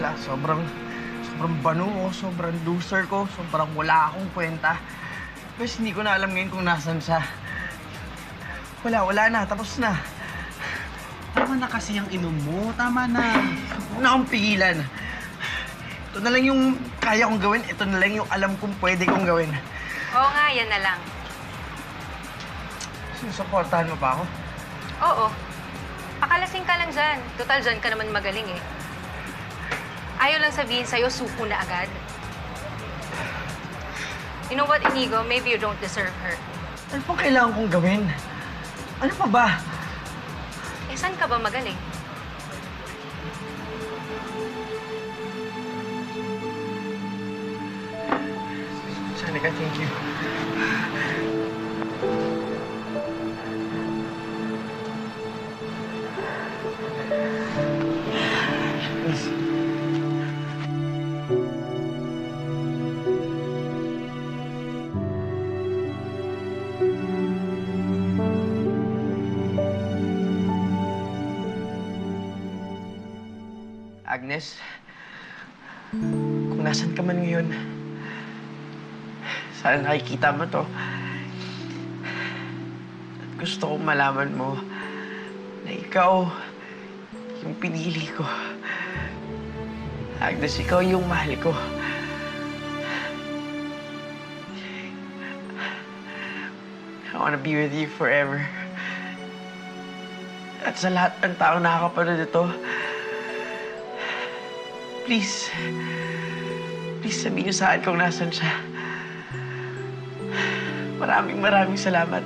wala. Sobrang banu ko, sobrang loser ko, sobrang wala akong kwenta. Pero hindi ko na alam ngayon kung nasan siya. Wala na, tapos na. Tama na kasi ang inom mo. Tama na. Huwag na akong pigilan. Ito na lang yung kaya kong gawin, ito na lang yung alam kong pwede kong gawin. Oo nga, yan na lang. Sinusuportahan mo pa ako? Oo. Pakalasing ka lang dyan. Total, dyan ka naman magaling eh. Ayaw lang sabihin sa'yo, suko na agad. You know what, Inigo? Maybe you don't deserve her. Ano pang kailangan kong gawin? Ano pa ba? Eh, saan ka ba magaling? Shanika, thank you. Please. Agnes, kung nasan ka man ngayon, sana nakikita mo to. At gusto kong malaman mo na ikaw yung pinili ko. Agnes, ikaw yung mahal ko. I wanna be with you forever. At sa lahat ng taong nakakapanood ito, please sabihin niyo sa akin kung nasan siya. Maraming salamat.